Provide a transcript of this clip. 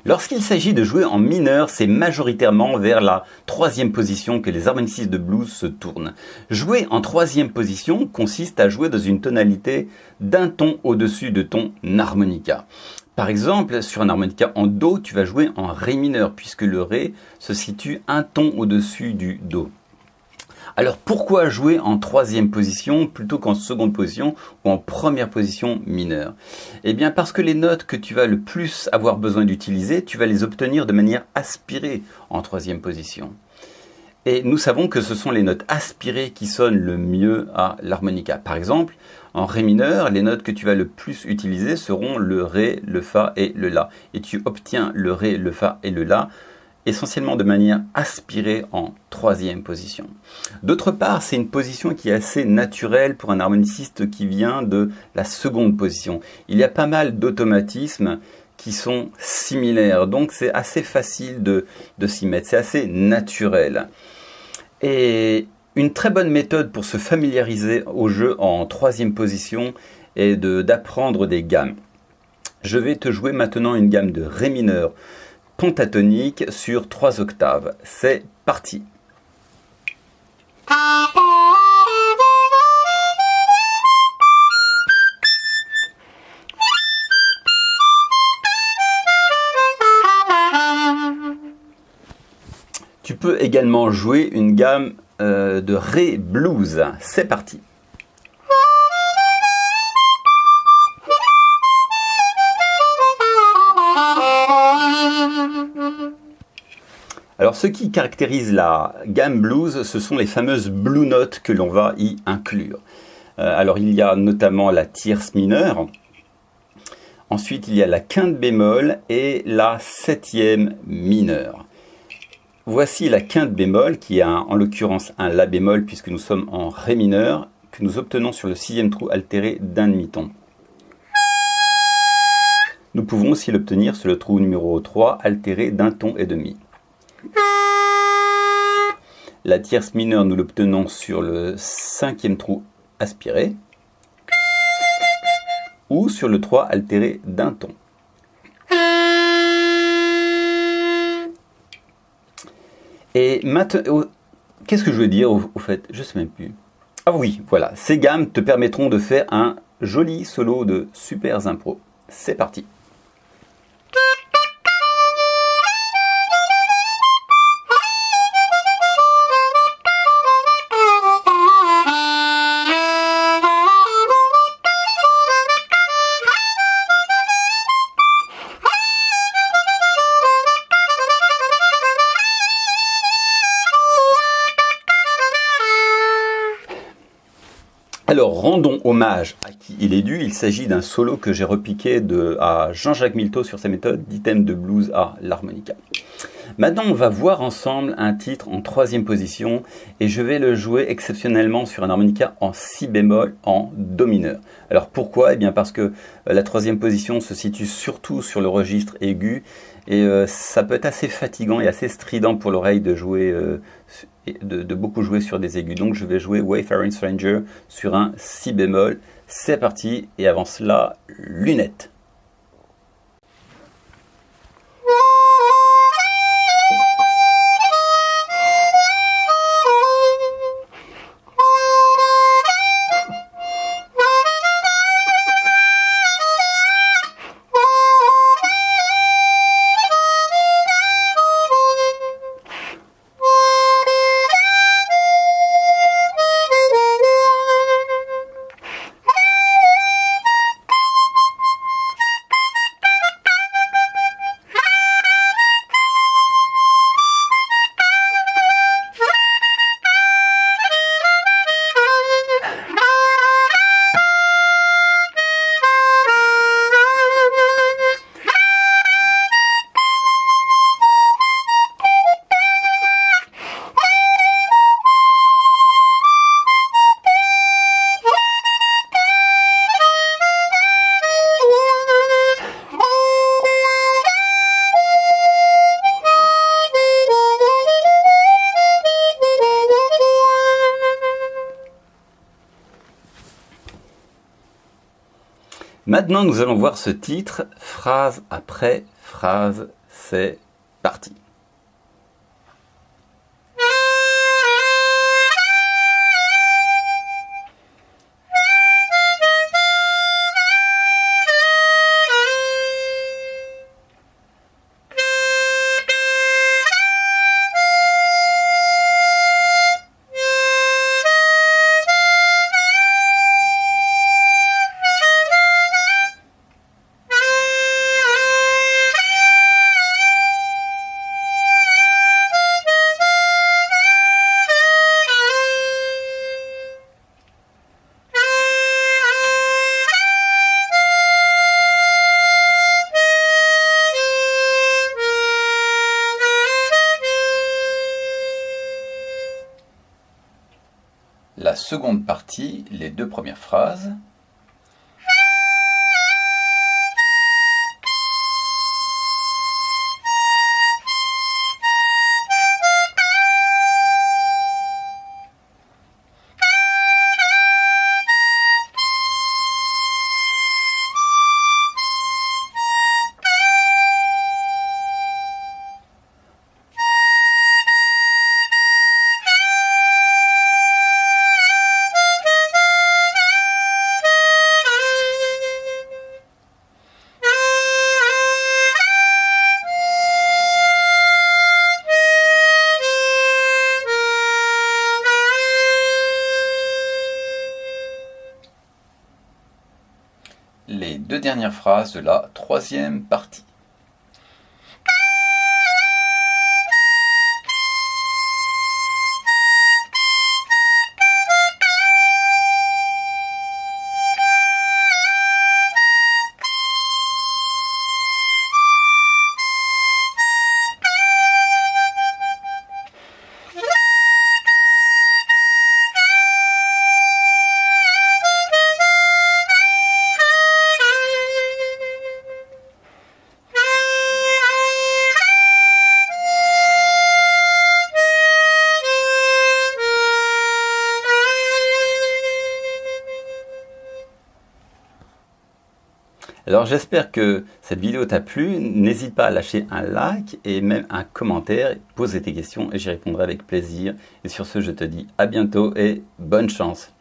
Lorsqu'il s'agit de jouer en mineur, c'est majoritairement vers la troisième position que les harmonicistes de blues se tournent. Jouer en troisième position consiste à jouer dans une tonalité d'un ton au-dessus de ton harmonica. Par exemple, sur un harmonica en Do, tu vas jouer en Ré mineur, puisque le Ré se situe un ton au-dessus du Do. Alors pourquoi jouer en troisième position plutôt qu'en seconde position ou en première position mineure? Eh bien parce que les notes que tu vas le plus avoir besoin d'utiliser, tu vas les obtenir de manière aspirée en troisième position. Et nous savons que ce sont les notes aspirées qui sonnent le mieux à l'harmonica. Par exemple, en Ré mineur, les notes que tu vas le plus utiliser seront le Ré, le Fa et le La. Et tu obtiens le Ré, le Fa et le La essentiellement de manière aspirée en troisième position. D'autre part, c'est une position qui est assez naturelle pour un harmoniciste qui vient de la seconde position. Il y a pas mal d'automatismes qui sont similaires, donc c'est assez facile de s'y mettre, c'est assez naturel. Et une très bonne méthode pour se familiariser au jeu en troisième position est d'apprendre des gammes. Je vais te jouer maintenant une gamme de Ré mineur pentatonique sur 3 octaves. C'est parti. Tu peux également jouer une gamme de Ré blues. C'est parti. Alors, ce qui caractérise la gamme blues, ce sont les fameuses blue notes que l'on va y inclure. Alors, il y a notamment la tierce mineure. Ensuite, il y a la quinte bémol et la septième mineure. Voici la quinte bémol, qui est en l'occurrence un La bémol, puisque nous sommes en Ré mineur, que nous obtenons sur le sixième trou altéré d'un demi-ton. Nous pouvons aussi l'obtenir sur le trou numéro 3, altéré d'un ton et demi. La tierce mineure, nous l'obtenons sur le cinquième trou aspiré ou sur le 3 altéré d'un ton. Et maintenant, qu'est-ce que je veux dire au fait? Je ne sais même plus. Ah oui, voilà, ces gammes te permettront de faire un joli solo de super impro. C'est parti. Alors, rendons hommage à qui il est dû. Il s'agit d'un solo que j'ai repiqué à Jean-Jacques Milteau sur sa méthode d'item de blues à l'harmonica. Maintenant, on va voir ensemble un titre en troisième position et je vais le jouer exceptionnellement sur un harmonica en si bémol en do mineur. Alors pourquoi? Eh bien parce que la troisième position se situe surtout sur le registre aigu et ça peut être assez fatigant et assez strident pour l'oreille de jouer, de beaucoup jouer sur des aigus. Donc je vais jouer Wayfaring Stranger sur un si bémol. C'est parti, et avant cela, lunettes. Maintenant, nous allons voir ce titre, phrase après phrase, c'est parti. La seconde partie, les deux premières phrases. Les deux dernières phrases de la troisième partie. Alors j'espère que cette vidéo t'a plu, n'hésite pas à lâcher un like et même un commentaire, poser tes questions et j'y répondrai avec plaisir. Et sur ce, je te dis à bientôt et bonne chance.